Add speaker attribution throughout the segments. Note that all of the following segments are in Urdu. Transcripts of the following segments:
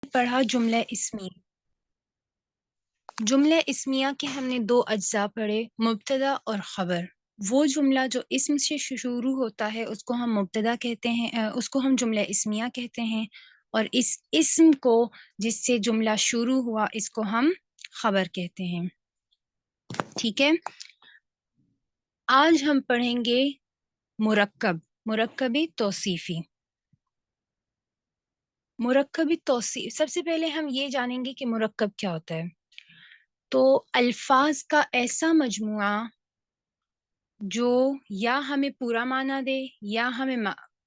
Speaker 1: پڑھا جملہ اسمیہ۔ جملہ اسمیہ کے ہم نے دو اجزاء پڑھے، مبتدا اور خبر۔ وہ جملہ جو اسم سے شروع ہوتا ہے اس کو ہم مبتدا کہتے ہیں، اس کو ہم جملہ اسمیہ کہتے ہیں، اور اس اسم کو جس سے جملہ شروع ہوا اس کو ہم خبر کہتے ہیں۔ ٹھیک ہے، آج ہم پڑھیں گے مرکبی توصیفی۔ مرکبی توصیف، سب سے پہلے ہم یہ جانیں گے کہ مرکب کیا ہوتا ہے۔ تو الفاظ کا ایسا مجموعہ جو یا ہمیں پورا معنی دے یا ہمیں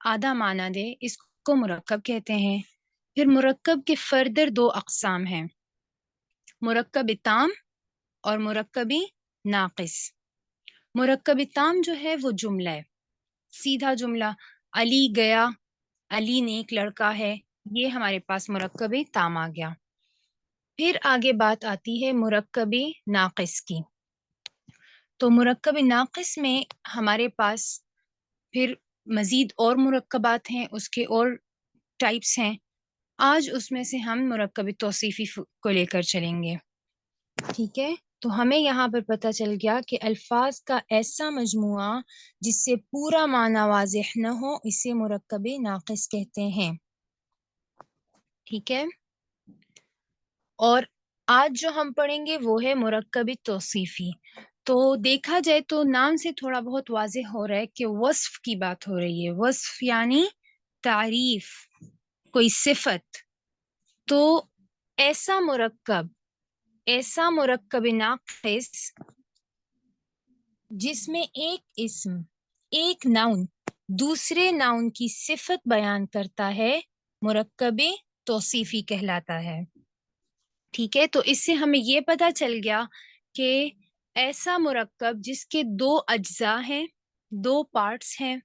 Speaker 1: آدھا معنی دے، اس کو مرکب کہتے ہیں۔ پھر مرکب کے فردر دو اقسام ہیں، مرکب تام اور مرکبی ناقص۔ مرکب تام جو ہے وہ جملہ ہے، سیدھا جملہ، علی گیا، علی نیک لڑکا ہے، یہ ہمارے پاس مرکب تام آ گیا۔ پھر آگے بات آتی ہے مرکب ناقص کی۔ تو مرکب ناقص میں ہمارے پاس پھر مزید اور مرکبات ہیں، اس کے اور ٹائپس ہیں۔ آج اس میں سے ہم مرکب توصیفی کو لے کر چلیں گے۔ ٹھیک ہے، تو ہمیں یہاں پر پتہ چل گیا کہ الفاظ کا ایسا مجموعہ جس سے پورا معنی واضح نہ ہو اسے مرکب ناقص کہتے ہیں۔ ٹھیک ہے، اور آج جو ہم پڑھیں گے وہ ہے مرکب توصیفی۔ تو دیکھا جائے تو نام سے تھوڑا بہت واضح ہو رہا ہے کہ وصف کی بات ہو رہی ہے۔ وصف یعنی تعریف، کوئی صفت۔ تو ایسا مرکب ناقص جس میں ایک اسم، ایک ناؤن دوسرے ناؤن کی صفت بیان کرتا ہے، مرکب توصیفی کہلاتا ہے۔ ٹھیک ہے، تو اس سے ہمیں یہ پتہ چل گیا کہ ایسا مرکب جس کے دو اجزاء ہیں، دو پارٹس ہیں،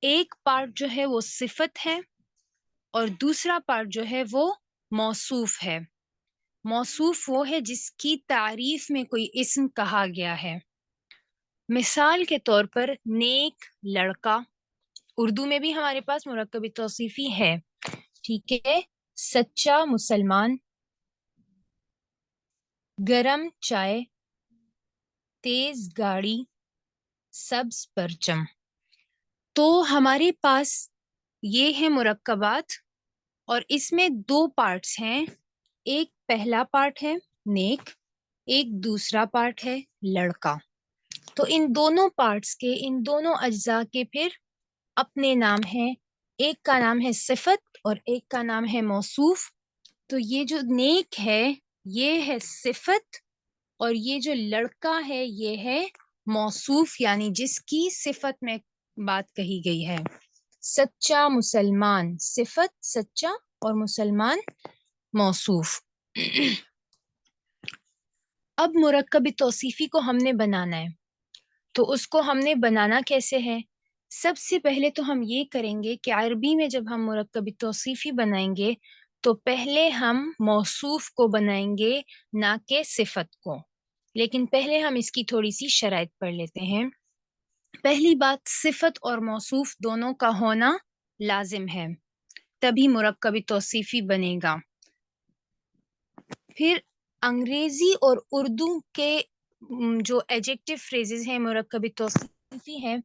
Speaker 1: ایک پارٹ جو ہے وہ صفت ہے اور دوسرا پارٹ جو ہے وہ موصوف ہے۔ موصوف وہ ہے جس کی تعریف میں کوئی اسم کہا گیا ہے۔ مثال کے طور پر نیک لڑکا، اردو میں بھی ہمارے پاس مرکب توصیفی ہے۔ ٹھیک ہے، سچا مسلمان، گرم چائے، تیز گاڑی، سبز پرچم۔ تو ہمارے پاس یہ ہے مرکبات، اور اس میں دو پارٹس ہیں، ایک پہلا پارٹ ہے نیک، ایک دوسرا پارٹ ہے لڑکا۔ تو ان دونوں پارٹس کے، ان دونوں اجزاء کے پھر اپنے نام ہیں، ایک کا نام ہے صفت اور ایک کا نام ہے موصوف۔ تو یہ جو نیک ہے یہ ہے صفت، اور یہ جو لڑکا ہے یہ ہے موصوف، یعنی جس کی صفت میں بات کہی گئی ہے۔ سچا مسلمان صفت سچا اور مسلمان موصوف۔ اب مرکب توصیفی کو ہم نے بنانا ہے، تو اس کو ہم نے بنانا کیسے ہے؟ سب سے پہلے تو ہم یہ کریں گے کہ عربی میں جب ہم مرکب توصیفی بنائیں گے تو پہلے ہم موصوف کو بنائیں گے، نہ کہ صفت کو۔ لیکن پہلے ہم اس کی تھوڑی سی شرائط پڑھ لیتے ہیں۔ پہلی بات، صفت اور موصوف دونوں کا ہونا لازم ہے، تبھی مرکب توصیفی بنے گا۔ پھر انگریزی اور اردو کے جو ایڈجیکٹو فریزز ہیں مرکب توصیفی ہیں،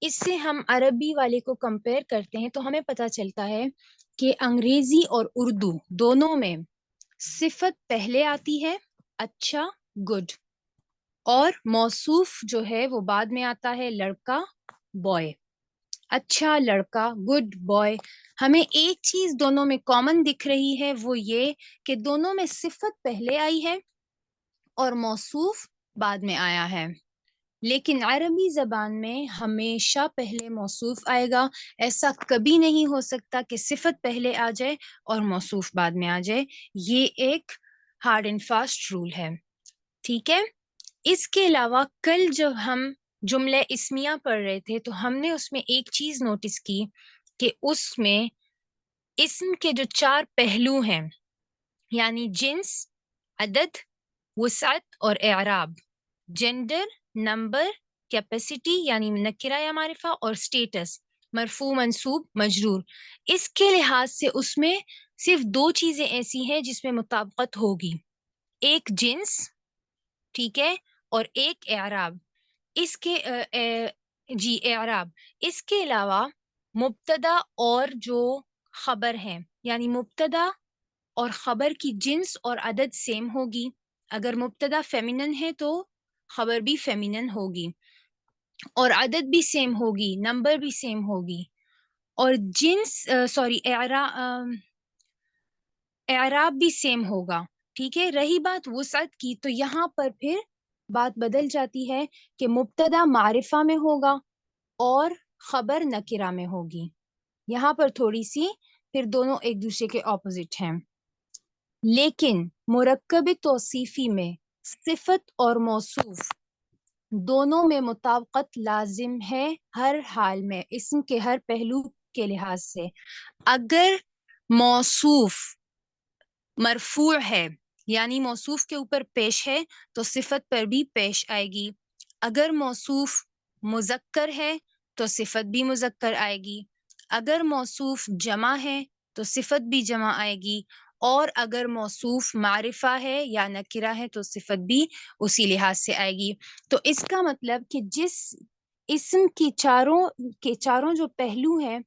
Speaker 1: اس سے ہم عربی والے کو کمپیئر کرتے ہیں تو ہمیں پتہ چلتا ہے کہ انگریزی اور اردو دونوں میں صفت پہلے آتی ہے، اچھا، گڈ، اور موصوف جو ہے وہ بعد میں آتا ہے، لڑکا، بوائے۔ اچھا لڑکا، گڈ بوائے۔ ہمیں ایک چیز دونوں میں کامن دکھ رہی ہے، وہ یہ کہ دونوں میں صفت پہلے آئی ہے اور موصوف بعد میں آیا ہے۔ لیکن عربی زبان میں ہمیشہ پہلے موصوف آئے گا، ایسا کبھی نہیں ہو سکتا کہ صفت پہلے آ جائے اور موصوف بعد میں آ جائے۔ یہ ایک ہارڈ اینڈ فاسٹ رول ہے۔ ٹھیک ہے، اس کے علاوہ کل جب ہم جملہ اسمیہ پڑھ رہے تھے تو ہم نے اس میں ایک چیز نوٹس کی کہ اس میں اسم کے جو 4 پہلو ہیں، یعنی جنس، عدد، وسعت اور اعراب، جینڈر، نمبر، کیپیسٹی یعنی نکرہ یا معرفہ، اور سٹیٹس، مرفوع، منصوب، مجرور، اس کے لحاظ سے اس میں صرف دو چیزیں ایسی ہیں جس میں مطابقت ہوگی، ایک جنس، ٹھیک ہے، اور ایک اعراب۔ اس کے جی اعراب، اس کے علاوہ مبتدا اور جو خبر ہے، یعنی مبتدا اور خبر کی جنس اور عدد سیم ہوگی۔ اگر مبتدا فیمینن ہے تو خبر بھی فیمینن ہوگی، اور عدد بھی سیم ہوگی، نمبر بھی سیم ہوگی، اور جنس اعراب بھی سیم ہوگا، ٹھیک ہے۔ رہی بات وسعت کی، تو یہاں پر پھر بات بدل جاتی ہے کہ مبتدا معرفہ میں ہوگا اور خبر نکرہ میں ہوگی۔ یہاں پر تھوڑی سی پھر دونوں ایک دوسرے کے اپوزٹ ہیں، لیکن مرکب توصیفی میں صفت اور موصوف دونوں میں مطابقت لازم ہے، ہر حال میں، اسم کے ہر پہلو کے لحاظ سے۔ اگر موصوف مرفوع ہے، یعنی موصوف کے اوپر پیش ہے، تو صفت پر بھی پیش آئے گی۔ اگر موصوف مذکر ہے تو صفت بھی مذکر آئے گی، اگر موصوف جمع ہے تو صفت بھی جمع آئے گی، اور اگر موصوف معرفہ ہے یا نکرہ ہے تو صفت بھی اسی لحاظ سے آئے گی۔ تو اس کا مطلب کہ جس اسم کی چاروں جو پہلو ہیں،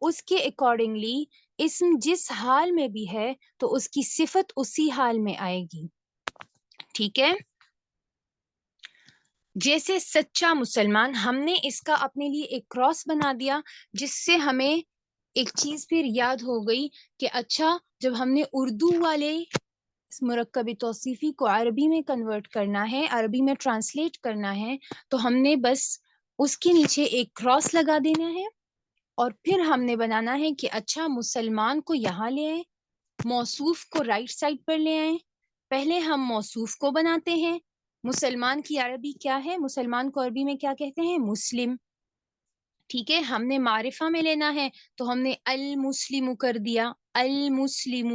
Speaker 1: اس کے اکارڈنگلی اسم جس حال میں بھی ہے تو اس کی صفت اسی حال میں آئے گی، ٹھیک ہے۔ جیسے سچا مسلمان، ہم نے اس کا اپنے لیے ایک کراس بنا دیا، جس سے ہمیں ایک چیز پھر یاد ہو گئی کہ اچھا، جب ہم نے اردو والے اس مرکب توصیفی کو عربی میں کنورٹ کرنا ہے، عربی میں ٹرانسلیٹ کرنا ہے، تو ہم نے بس اس کے نیچے ایک کراس لگا دینا ہے، اور پھر ہم نے بنانا ہے کہ اچھا، مسلمان کو یہاں لے آئیں، موصوف کو رائٹ سائڈ پر لے آئیں۔ پہلے ہم موصوف کو بناتے ہیں۔ مسلمان کی عربی کیا ہے؟ مسلمان کو عربی میں کیا کہتے ہیں؟ مسلم، ٹھیک ہے۔ ہم نے معرفہ میں لینا ہے تو ہم نے المسلم کر دیا، المسلم،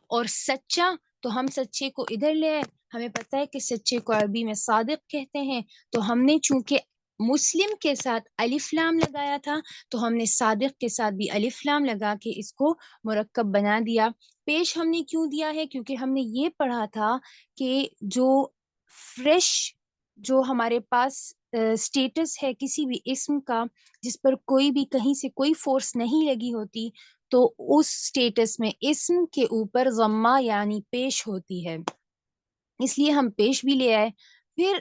Speaker 1: اور سچا تو ہم سچے کو ادھر لے آئے۔ ہمیں پتہ ہے کہ سچے کو عربی میں صادق کہتے ہیں، تو ہم نے چونکہ مسلم کے ساتھ الف لام لگایا تھا، تو ہم نے صادق کے ساتھ بھی الف لام لگا کے اس کو مرکب بنا دیا۔ پیش ہم نے کیوں دیا ہے؟ کیونکہ ہم نے یہ پڑھا تھا کہ جو فریش، جو ہمارے پاس اسٹیٹس ہے کسی بھی اسم کا، جس پر کوئی بھی کہیں سے کوئی فورس نہیں لگی ہوتی، تو اس اسٹیٹس میں اسم کے اوپر ضمہ یعنی پیش ہوتی ہے، اس لیے ہم پیش بھی لے آئے۔ پھر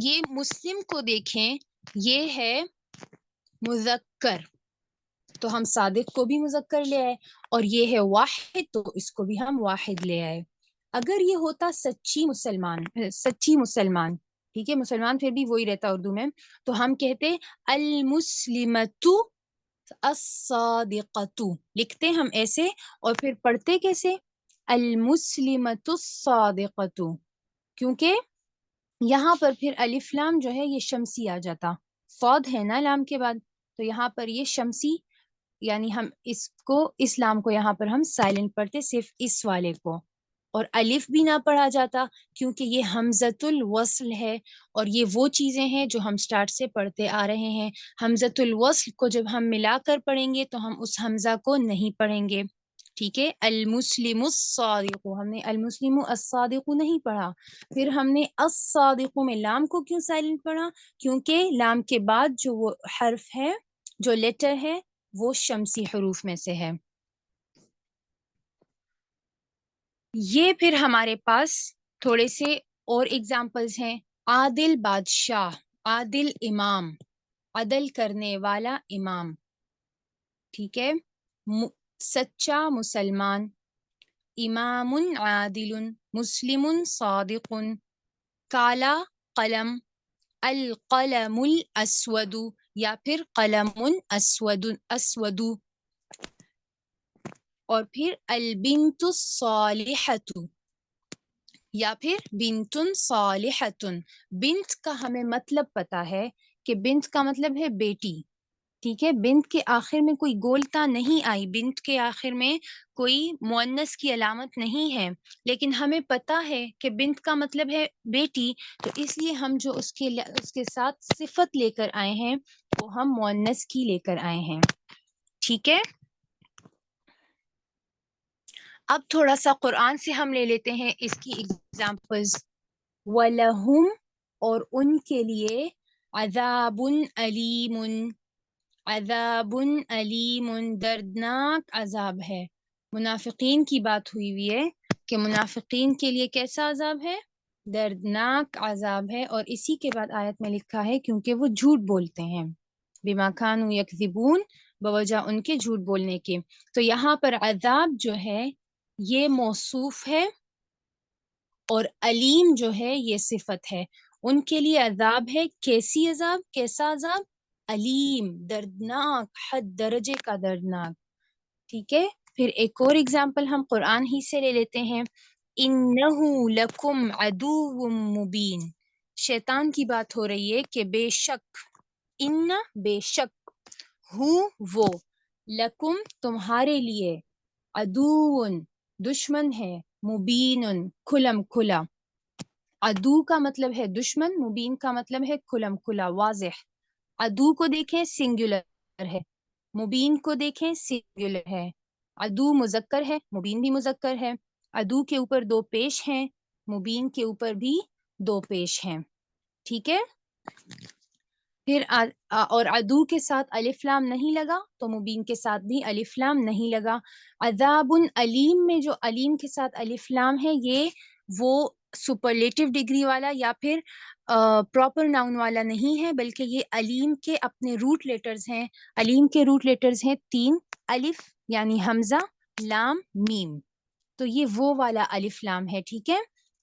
Speaker 1: یہ مسلم کو دیکھیں، یہ ہے مذکر، تو ہم صادق کو بھی مذکر لے آئے، اور یہ ہے واحد، تو اس کو بھی ہم واحد لے آئے۔ اگر یہ ہوتا سچی مسلمان، ٹھیک ہے، مسلمان پھر بھی وہی رہتا اردو میں، تو ہم کہتے المسلمۃ الصادقۃ، لکھتے ہم ایسے، اور پھر پڑھتے کیسے؟ المسلمۃ الصادقۃ، کیونکہ یہاں پر پھر الف لام جو ہے یہ شمسی آ جاتا، صاد ہے نا لام کے بعد، تو یہاں پر یہ شمسی، یعنی ہم اس لام کو یہاں پر ہم سائلنٹ پڑھتے، صرف اس والے کو، اور الف بھی نہ پڑھا جاتا، کیونکہ یہ حمزۃ الوصل ہے، اور یہ وہ چیزیں ہیں جو ہم سٹارٹ سے پڑھتے آ رہے ہیں۔ حمزۃ الوصل کو جب ہم ملا کر پڑھیں گے تو ہم اس حمزہ کو نہیں پڑھیں گے، ٹھیک ہے۔ المسلم الصادق، ہم نے المسلم الصادق نہیں پڑھا۔ پھر ہم نے الصادق میں لام کو کیوں سائلنٹ پڑھا؟ کیونکہ لام کے بعد جو وہ حرف ہے، جو لیٹر ہے، وہ شمسی حروف میں سے ہے۔ یہ پھر ہمارے پاس تھوڑے سے اور ایگزامپلز ہیں۔ عادل بادشاہ، عادل امام، عدل کرنے والا امام، ٹھیک ہے۔ سچا مسلمان، امام عادل، مسلم صادق، کالا قلم، القلم الاسود، یا پھر قلم اسود، اور پھر البنت الصالحۃ، یا پھر بنت صالحۃ۔ بنت کا ہمیں مطلب پتا ہے کہ بنت کا مطلب ہے بیٹی، ٹھیک ہے۔ بنت کے آخر میں کوئی گولتا نہیں آئی، بنت کے آخر میں کوئی مؤنث کی علامت نہیں ہے، لیکن ہمیں پتا ہے کہ بنت کا مطلب ہے بیٹی، تو اس لیے ہم جو اس کے ساتھ صفت لے کر آئے ہیں وہ ہم مؤنث کی لے کر آئے ہیں، ٹھیک ہے۔ اب تھوڑا سا قرآن سے ہم لے لیتے ہیں اس کی ایگزامپلز. وَلَهُمْ اور ان کے لیے عذاب علیم، عذاب علیم دردناک عذاب ہے. منافقین کی بات ہوئی ہے کہ منافقین کے لیے کیسا عذاب ہے؟ دردناک عذاب ہے. اور اسی کے بعد آیت میں لکھا ہے کیونکہ وہ جھوٹ بولتے ہیں، بما کانوا یکذبون، بوجہ ان کے جھوٹ بولنے کے. تو یہاں پر عذاب جو ہے یہ موصوف ہے اور علیم جو ہے یہ صفت ہے. ان کے لیے عذاب ہے، کیسی عذاب، کیسا عذاب؟ علیم، دردناک، حد درجے کا دردناک. ٹھیک ہے. پھر ایک اور اگزامپل ہم قرآن ہی سے لے لیتے ہیں. انہو لکم عدو مبین، شیطان کی بات ہو رہی ہے کہ بے شک، ان بے شک، ہو وہ، لکم تمہارے لیے، عدو دشمن ہے، مبین کھلم کھلا. عدو کا مطلب ہے دشمن، مبین کا مطلب ہے کھلم کھلا، واضح. عدو کو دیکھیں سنگولر ہے، مبین کو دیکھیں سنگولر ہے. عدو مذکر ہے، مبین بھی مذکر ہے. عدو کے اوپر دو پیش ہیں، مبین کے اوپر بھی دو پیش ہیں. ٹھیک ہے. پھر اور عدو کے ساتھ الف لام نہیں لگا تو مبین کے ساتھ بھی الف لام نہیں لگا. عذاب علیم میں جو علیم کے ساتھ الف لام ہے یہ وہ سپرلیٹو ڈگری والا یا پھر پراپر ناؤن والا نہیں ہے، بلکہ یہ علیم کے اپنے روٹ لیٹرز ہیں. علیم کے روٹ لیٹرز ہیں 3، الف یعنی حمزہ، لام، میم. تو یہ وہ والا الف لام ہے. ٹھیک ہے.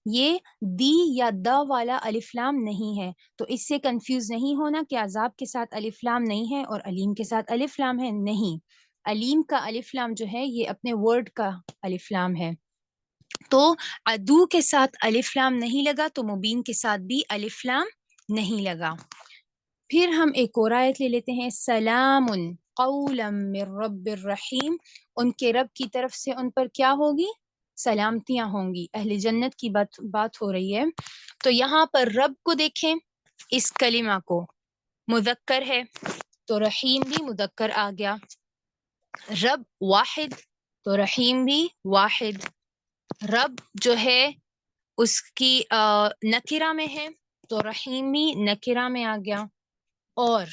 Speaker 1: یہ دی یا دا والا الف لام نہیں ہے. تو اس سے کنفیوز نہیں ہونا کہ عذاب کے ساتھ الف لام نہیں ہے اور علیم کے ساتھ الف لام ہے. نہیں، علیم کا الف لام جو ہے یہ اپنے ورڈ کا الف لام ہے. تو عدو کے ساتھ الف لام نہیں لگا تو مبین کے ساتھ بھی الف لام نہیں لگا. پھر ہم ایک اور آیت لے لیتے ہیں. سلام قولا من رب الرحیم، ان کے رب کی طرف سے ان پر کیا ہوگی؟ سلامتیاں ہوں گی. اہل جنت کی بات ہو رہی ہے. تو یہاں پر رب کو دیکھیں، اس کلمہ کو مذکر ہے تو رحیم بھی مذکر آ گیا. رب واحد تو رحیم بھی واحد. رب جو ہے اس کی نکرہ میں ہے تو رحیم بھی نکرہ میں آ گیا. اور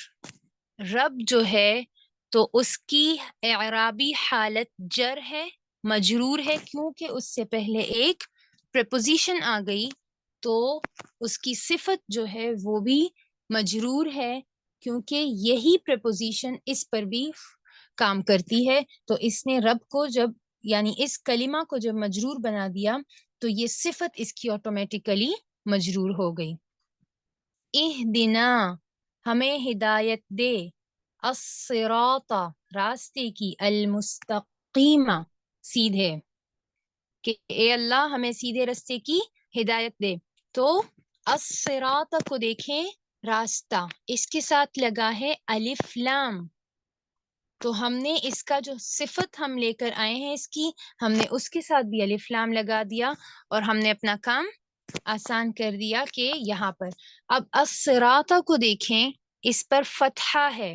Speaker 1: رب جو ہے تو اس کی اعرابی حالت جر ہے، مجرور ہے، کیونکہ اس سے پہلے ایک پریپوزیشن آ گئی تو اس کی صفت جو ہے وہ بھی مجرور ہے، کیونکہ یہی پریپوزیشن اس پر بھی کام کرتی ہے. تو اس نے رب کو جب یعنی اس کلمہ کو جب مجرور بنا دیا تو یہ صفت اس کی آٹومیٹیکلی مجرور ہو گئی. اہدنا، ہمیں ہدایت دے، الصراط راستے کی، المستقیمہ سیدھے، کہ اے اللہ ہمیں سیدھے راستے کی ہدایت دے. تو الصراط کو دیکھیں، راستہ، اس کے ساتھ لگا ہے الف لام. تو ہم نے اس کا جو صفت ہم لے کر آئے ہیں اس کی، ہم نے اس کے ساتھ بھی الف لام لگا دیا اور ہم نے اپنا کام آسان کر دیا کہ یہاں پر. اب الصراط کو دیکھیں، اس پر فتحہ ہے،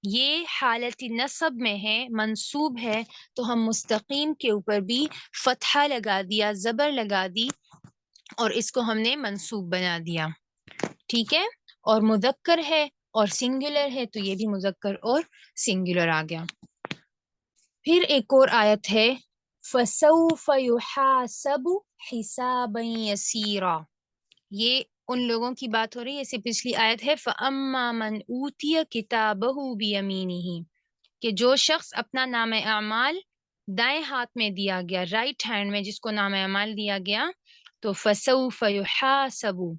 Speaker 1: یہ حالت نصب میں ہے، منصوب ہے، تو ہم مستقیم کے اوپر بھی فتحہ لگا دیا، زبر لگا دی اور اس کو ہم نے منصوب بنا دیا. ٹھیک ہے. اور مذکر ہے اور سنگولر ہے تو یہ بھی مذکر اور سنگولر آ گیا. پھر ایک اور آیت ہے فَسَوْفَ يُحَاسَبُ حِسَابًا يَسِيرًا، یہ ان لوگوں کی بات ہو رہی ہے. اسے پچھلی آیت ہے فَأَمَّا مَنْ أُوتِيَ كِتَابَهُ بِيَمِينِهِ، کہ جو شخص اپنا نام اعمال دائیں ہاتھ میں دیا گیا، رائٹ ہینڈ میں جس کو نام اعمال دیا گیا، تو فَسَوْفَ يُحَاسَبُ،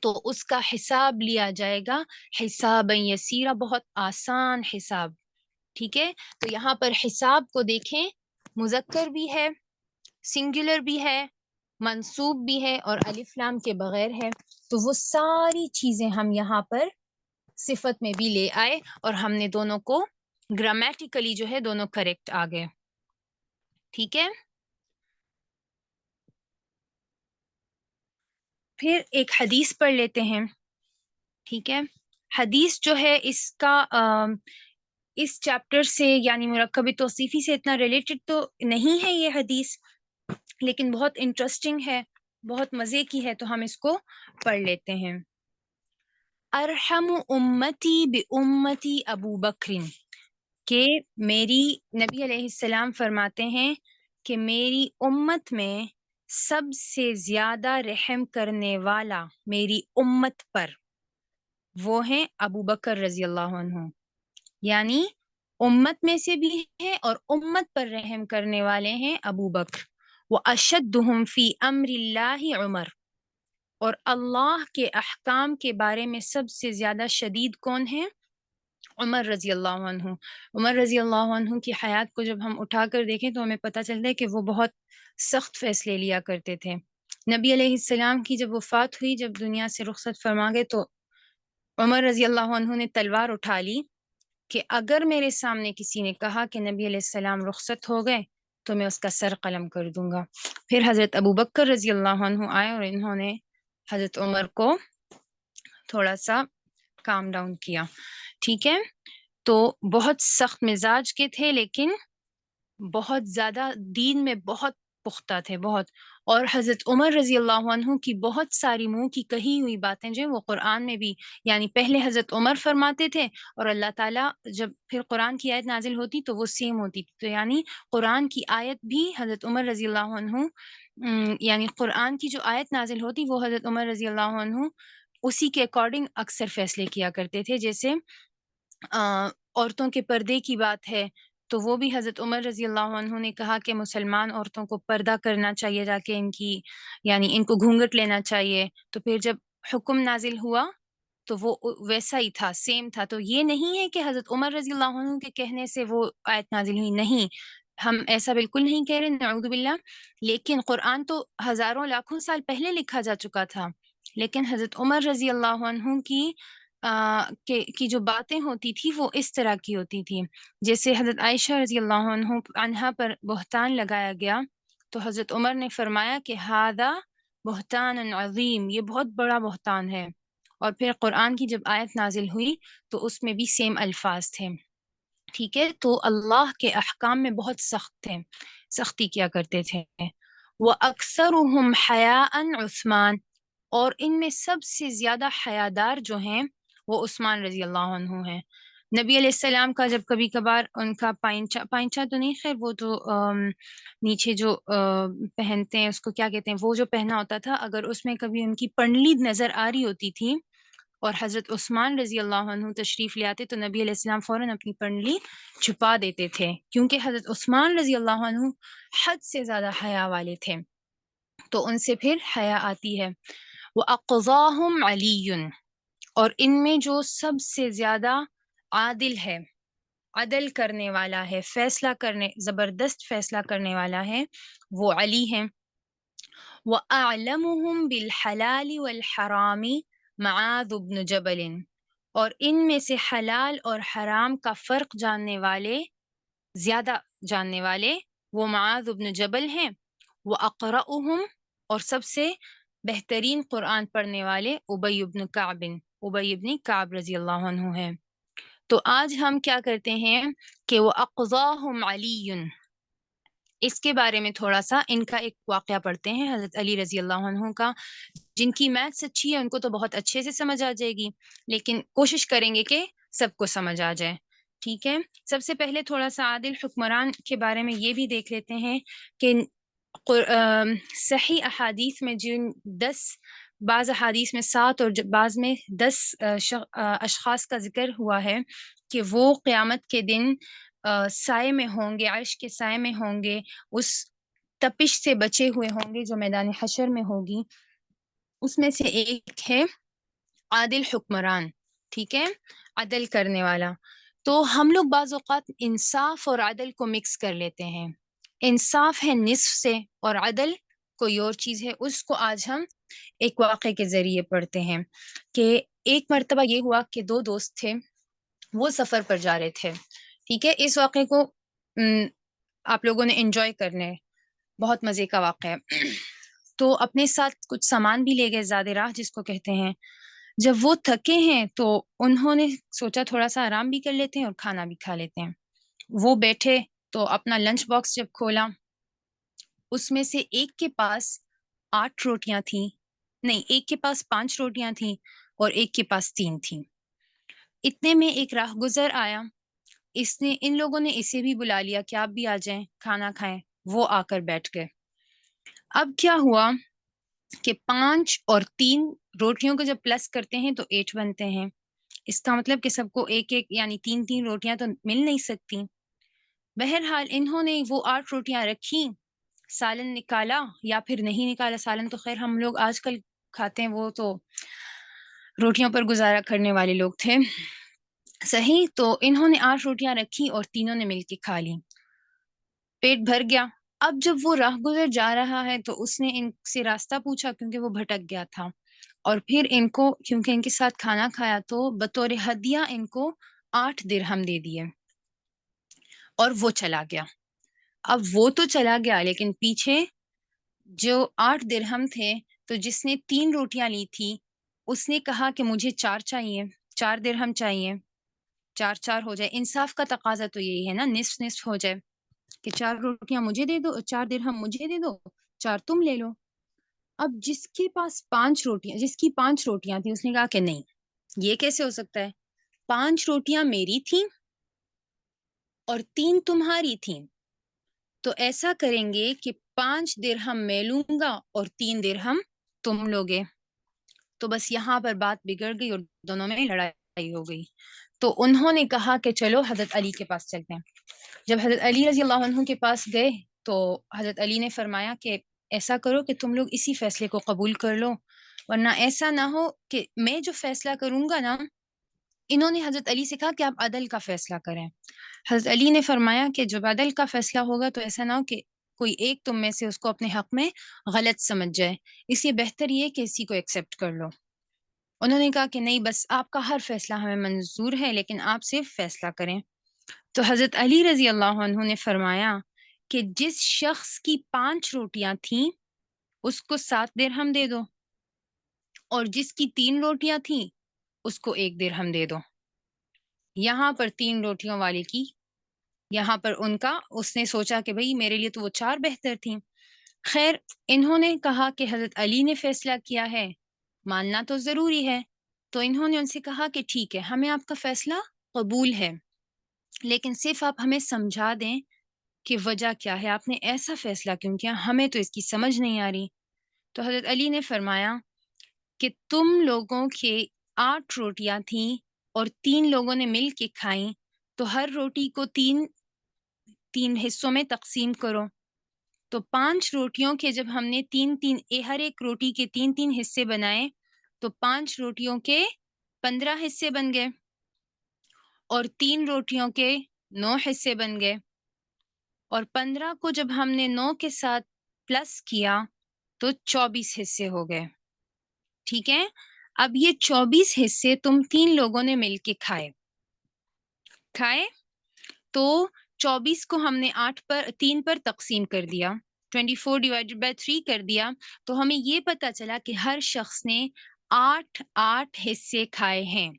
Speaker 1: تو اس کا حساب لیا جائے گا، حساب یسیرا، بہت آسان حساب. ٹھیک ہے. تو یہاں پر حساب کو دیکھیں، مذکر بھی ہے، سنگولر بھی ہے، منصوب بھی ہے اور الف لام کے بغیر ہے. تو وہ ساری چیزیں ہم یہاں پر صفت میں بھی لے آئے اور ہم نے دونوں کو گرامیٹیکلی جو ہے دونوں کریکٹ آ گئے. ٹھیک ہے. پھر ایک حدیث پڑھ لیتے ہیں. ٹھیک ہے. حدیث جو ہے اس کا اس چیپٹر سے یعنی مرکب توصیفی سے اتنا ریلیٹڈ تو نہیں ہے یہ حدیث، لیکن بہت انٹرسٹنگ ہے، بہت مزے کی ہے، تو ہم اس کو پڑھ لیتے ہیں۔ ارحم امتی بامتی ابو بکر، کہ میری نبی علیہ السلام فرماتے ہیں کہ میری امت میں سب سے زیادہ رحم کرنے والا میری امت پر وہ ہیں ابو بکر رضی اللہ عنہ، یعنی امت میں سے بھی ہیں اور امت پر رحم کرنے والے ہیں ابو بکر۔ وَأَشَدُّهُمْ فِي أَمْرِ اللَّهِ عمر، اور اللہ کے احکام کے بارے میں سب سے زیادہ شدید کون ہے؟ عمر رضی اللہ عنہ۔ عمر رضی اللہ عنہ کی حیات کو جب ہم اٹھا کر دیکھیں تو ہمیں پتہ چلتا ہے کہ وہ بہت سخت فیصلے لیا کرتے تھے۔ نبی علیہ السلام کی جب وفات ہوئی، جب دنیا سے رخصت فرما گئے، تو عمر رضی اللہ عنہ نے تلوار اٹھا لی کہ اگر میرے سامنے کسی نے کہا کہ نبی علیہ السلام رخصت ہو گئے تو میں اس کا سر قلم کر دوں گا۔ پھر حضرت ابو بکر رضی اللہ عنہ آئے اور انہوں نے حضرت عمر کو تھوڑا سا کام ڈاؤن کیا، ٹھیک ہے۔ تو بہت سخت مزاج کے تھے، لیکن بہت زیادہ دین میں بہت پختہ تھے، بہت۔ اور حضرت عمر رضی اللہ عنہ کی بہت ساری منہ کی کہی ہوئی باتیں جو ہیں وہ قرآن میں بھی، یعنی پہلے حضرت عمر فرماتے تھے اور اللہ تعالیٰ جب پھر قرآن کی آیت نازل ہوتی تو وہ سیم ہوتی تھی، تو یعنی قرآن کی آیت بھی حضرت عمر رضی اللہ عنہ یعنی قرآن کی جو آیت نازل ہوتی وہ حضرت عمر رضی اللہ عنہ اسی کے اکارڈنگ اکثر فیصلے کیا کرتے تھے۔ جیسے عورتوں کے پردے کی بات ہے تو وہ بھی حضرت عمر رضی اللہ عنہ نے کہا کہ مسلمان عورتوں کو پردہ کرنا چاہیے، جا کے ان کی یعنی ان کو گھونگھٹ لینا چاہیے۔ تو پھر جب حکم نازل ہوا تو وہ ویسا ہی تھا، سیم تھا۔ تو یہ نہیں ہے کہ حضرت عمر رضی اللہ عنہ کے کہنے سے وہ آیت نازل ہوئی، نہیں، ہم ایسا بالکل نہیں کہہ رہے، نعوذ باللہ۔ لیکن قرآن تو ہزاروں لاکھوں سال پہلے لکھا جا چکا تھا، لیکن حضرت عمر رضی اللہ عنہ کی جو باتیں ہوتی تھی وہ اس طرح کی ہوتی تھی۔ جیسے حضرت عائشہ رضی اللہ عنہا پر بہتان لگایا گیا تو حضرت عمر نے فرمایا کہ ھذا بہتان عظیم، یہ بہت بڑا بہتان ہے۔ اور پھر قرآن کی جب آیت نازل ہوئی تو اس میں بھی سیم الفاظ تھے، ٹھیک ہے۔ تو اللہ کے احکام میں بہت سخت تھے، سختی کیا کرتے تھے۔ وَأَكْثَرُهُمْ حَيَاءً عثمان، اور ان میں سب سے زیادہ حیادار جو ہیں وہ عثمان رضی اللہ عنہ ہیں۔ نبی علیہ السلام کا جب کبھی کبھار ان کا پائنچا تو نہیں، خیر وہ تو نیچے جو پہنتے ہیں اس کو کیا کہتے ہیں، وہ جو پہنا ہوتا تھا، اگر اس میں کبھی ان کی پنڈلی نظر آ رہی ہوتی تھی اور حضرت عثمان رضی اللہ عنہ تشریف لے آتے تو نبی علیہ السلام فوراً اپنی پنڈلی چھپا دیتے تھے، کیونکہ حضرت عثمان رضی اللہ عنہ حد سے زیادہ حیا والے تھے، تو ان سے پھر حیا آتی ہے۔ وَأَقْضَاهُمْ عَلِيٌّ، اور ان میں جو سب سے زیادہ عادل ہے، عدل کرنے والا ہے، فیصلہ کرنے، زبردست فیصلہ کرنے والا ہے، وہ علی ہیں۔ وَأَعْلَمُهُمْ بِالْحَلَالِ وَالْحَرَامِ مُعَاذُ بْنُ جَبَلٍ، اور ان میں سے حلال اور حرام کا فرق جاننے والے، زیادہ جاننے والے، وہ معاذ بن جبل ہیں۔ وَأَقْرَأُهُمْ، اور سب سے بہترین قرآن پڑھنے والے ابی بن کعب، ابی بن کعب رضی اللہ عنہ ہیں۔ تو آج ہم کیا کرتے ہیں کہ وہ اقضاہم علی، اس کے بارے میں تھوڑا سا ان کا ایک واقعہ پڑھتے ہیں حضرت علی رضی اللہ عنہ کا۔ جن کی میتھس اچھی ہے ان کو تو بہت اچھے سے سمجھ آ جائے گی، لیکن کوشش کریں گے کہ سب کو سمجھ آ جائے، ٹھیک ہے۔ سب سے پہلے تھوڑا سا عادل حکمران کے بارے میں یہ بھی دیکھ لیتے ہیں کہ صحیح احادیث میں جن 10، بعض احادیث میں 7 اور بعض میں 10 اشخاص کا ذکر ہوا ہے کہ وہ قیامت کے دن سائے میں ہوں گے، عرش کے سائے میں ہوں گے، اس تپش سے بچے ہوئے ہوں گے جو میدان حشر میں ہوگی۔ اس میں سے ایک ہے عادل حکمران، ٹھیک ہے، عدل کرنے والا۔ تو ہم لوگ بعض اوقات انصاف اور عدل کو مکس کر لیتے ہیں، انصاف ہے نصف سے اور عدل کوئی اور چیز ہے۔ اس کو آج ہم ایک واقعے کے ذریعے پڑھتے ہیں کہ ایک مرتبہ یہ ہوا کہ 2 دوست تھے، وہ سفر پر جا رہے تھے، ٹھیک ہے۔ اس واقعے کو آپ لوگوں نے انجوائے کرنے، بہت مزے کا واقعہ ہے۔ تو اپنے ساتھ کچھ سامان بھی لے گئے، زاد راہ جس کو کہتے ہیں۔ جب وہ تھکے ہیں تو انہوں نے سوچا تھوڑا سا آرام بھی کر لیتے ہیں اور کھانا بھی کھا لیتے ہیں. وہ بیٹھے تو اپنا لنچ باکس جب کھولا، اس میں سے ایک کے پاس 8 روٹیاں تھیں، نہیں، ایک کے پاس 5 روٹیاں تھیں اور ایک کے پاس 3 تھیں. اتنے میں ایک راہ گزر آیا، ان لوگوں نے اسے بھی بلا لیا کہ آپ بھی آ جائیں کھانا کھائیں. وہ آ کر بیٹھ گئے. اب کیا ہوا کہ 5 اور 3 روٹیوں کو جب پلس کرتے ہیں تو 8 بنتے ہیں. اس کا مطلب کہ سب کو ایک ایک یعنی 3 روٹیاں تو مل نہیں سکتی. بہرحال انہوں نے وہ 8 روٹیاں رکھی، سالن نکالا یا پھر نہیں نکالا. سالن تو خیر ہم لوگ آج کل کھاتے ہیں، وہ تو روٹیوں پر گزارا کرنے والے لوگ تھے. صحیح، تو انہوں نے 8 روٹیاں رکھی اور تینوں نے مل کے کھا لی. پیٹ بھر گیا. اب جب وہ راہ گزر جا رہا ہے تو اس نے ان سے راستہ پوچھا کیونکہ وہ بھٹک گیا تھا، اور پھر ان کو کیونکہ ان کے ساتھ کھانا کھایا تو بطور ہدیہ ان کو 8 درہم دے دیے اور وہ چلا گیا. اب وہ تو چلا گیا لیکن پیچھے جو 8 درہم تھے، تو جس نے 3 روٹیاں لی تھی اس نے کہا کہ مجھے 4 چاہیے، 4 درہم چاہیے، 4 4 ہو جائے. انصاف کا تقاضا تو یہی ہے نا، نصف نصف ہو جائے کہ 4 روٹیاں مجھے دے دو، 4 درہم مجھے دے دو، 4 تم لے لو. اب جس کے پاس 5 روٹیاں، جس کی 5 روٹیاں تھیں، اس نے کہا کہ نہیں، یہ کیسے ہو سکتا ہے، 5 روٹیاں میری تھیں اور 3 تمہاری تھیں، تو ایسا کریں گے کہ 5 درہم میں لوں گا اور 3 درہم تم لوگے. تو بس یہاں پر بات بگڑ گئی اور دونوں میں لڑائی ہو گئی. تو انہوں نے کہا کہ چلو حضرت علی کے پاس چلتے ہیں. جب حضرت علی رضی اللہ عنہ کے پاس گئے تو حضرت علی نے فرمایا کہ ایسا کرو کہ تم لوگ اسی فیصلے کو قبول کر لو، ورنہ ایسا نہ ہو کہ میں جو فیصلہ کروں گا نا. انہوں نے حضرت علی سے کہا کہ آپ عدل کا فیصلہ کریں. حضرت علی نے فرمایا کہ جب عدل کا فیصلہ ہوگا تو ایسا نہ ہو کہ کوئی ایک تم میں سے اس کو اپنے حق میں غلط سمجھ جائے، اس لیے بہتر یہ کہ اسی کو ایکسیپٹ کر لو. انہوں نے کہا کہ نہیں، بس آپ کا ہر فیصلہ ہمیں منظور ہے لیکن آپ صرف فیصلہ کریں. تو حضرت علی رضی اللہ عنہ نے فرمایا کہ جس شخص کی 5 روٹیاں تھیں اس کو 7 درہم دے دو، اور جس کی 3 روٹیاں تھیں اس کو 1 درہم دے دو. یہاں پر 3 روٹیوں والے کی، یہاں پر ان کا، اس نے سوچا کہ بھئی میرے لیے تو وہ 4 بہتر تھیں. خیر، انہوں نے کہا کہ حضرت علی نے فیصلہ کیا ہے، ماننا تو ضروری ہے. تو انہوں نے ان سے کہا کہ ٹھیک ہے، ہمیں آپ کا فیصلہ قبول ہے، لیکن صرف آپ ہمیں سمجھا دیں کہ وجہ کیا ہے، آپ نے ایسا فیصلہ کیوں کیا، ہمیں تو اس کی سمجھ نہیں آ رہی. تو حضرت علی نے فرمایا کہ تم لوگوں کے 8 روٹیاں تھیں اور 3 لوگوں نے مل کے کھائیں، تو ہر روٹی کو 3 حصوں میں تقسیم کرو. تو 5 روٹیوں کے جب ہم نے ہر ایک روٹی کے 3 حصے بنائے تو 5 روٹیوں کے 15 حصے بن گئے اور 3 روٹیوں کے 9 حصے بن گئے. اور 15 کو جب ہم نے 9 کے ساتھ پلس کیا تو 24 حصے ہو گئے. ٹھیک ہے، اب یہ 24 حصے تم 3 لوگوں نے مل کے کھائے. تو 24 کو ہم نے 3 پر تقسیم کر دیا، 24 ڈیوائڈڈ بائی 3 کر دیا، تو ہمیں یہ پتا چلا کہ ہر شخص نے 8 حصے کھائے ہیں.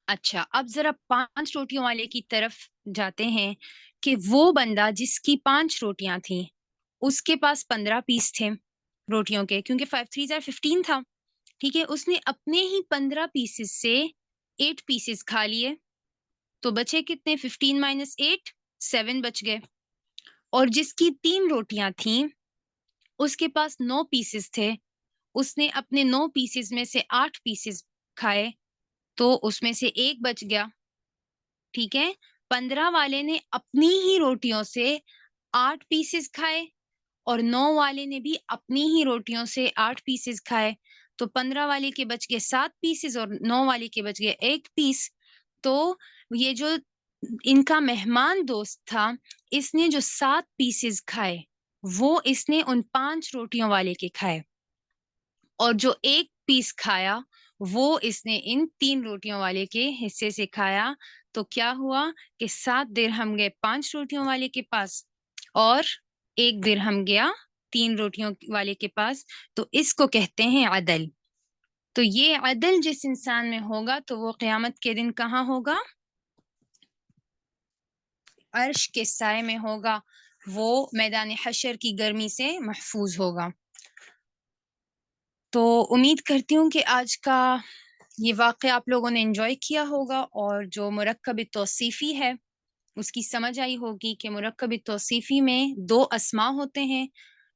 Speaker 1: اچھا، اب ذرا 5 روٹیوں والے کی طرف جاتے ہیں کہ وہ بندہ جس کی 5 روٹیاں تھیں اس کے پاس 15 پیس تھے روٹیوں کے، کیونکہ 5 3 15 تھا. ٹھیک ہے، اس نے اپنے ہی 15 پیسز سے 8 پیسز کھا لیے، تو بچے کتنے، 15 مائنس 8 7 بچ گئے. اور جس کی 3 روٹیاں تھیں اس کے پاس 9 پیسز تھے، اس نے اپنے 9 پیسز میں سے 8 پیسز کھائے، تو اس میں سے 1 بچ گیا. ٹھیک ہے، 15 والے نے اپنی ہی روٹیوں سے 8 پیسز کھائے اور 9 والے نے بھی اپنی ہی روٹیوں سے 8 پیسز کھائے، تو 15 والے کے بچ گئے 7 پیسز اور 9 والے کے بچ گئے 1 پیس. تو یہ جو ان کا مہمان دوست تھا، اس نے جو 7 پیسز کھائے وہ اس نے ان 5 روٹیوں والے کے کھائے، اور جو 1 پیس کھایا وہ اس نے ان 3 روٹیوں والے کے حصے سے کھایا. تو کیا ہوا کہ 7 درہم گئے 5 روٹیوں والے کے پاس اور 1 درہم گیا 3 روٹیوں والے کے پاس. تو اس کو کہتے ہیں عدل. تو یہ عدل جس انسان میں ہوگا تو وہ قیامت کے دن کہاں ہوگا؟ عرش کے سائے میں ہوگا، وہ میدان حشر کی گرمی سے محفوظ ہوگا۔ تو امید کرتی ہوں کہ آج کا یہ واقعہ آپ لوگوں نے انجوائے کیا ہوگا، اور جو مرکب توصیفی ہے اس کی سمجھ آئی ہوگی کہ مرکب توصیفی میں دو اسما ہوتے ہیں،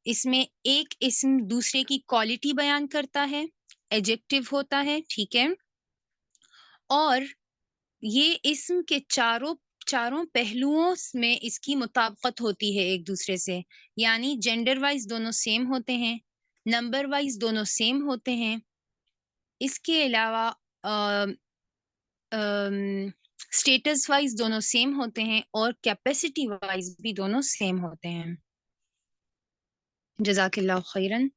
Speaker 1: اس میں ایک اسم دوسرے کی کوالٹی بیان کرتا ہے، ایجیکٹو ہوتا ہے، ٹھیک ہے، اور یہ اسم کے چاروں پہلوؤں میں اس کی مطابقت ہوتی ہے ایک دوسرے سے، یعنی جینڈر وائز دونوں سیم ہوتے ہیں، نمبر وائز دونوں سیم ہوتے ہیں، اس کے علاوہ اسٹیٹس وائز دونوں سیم ہوتے ہیں، اور کیپیسٹی وائز بھی دونوں سیم ہوتے ہیں۔ جزاک اللہ خیرن۔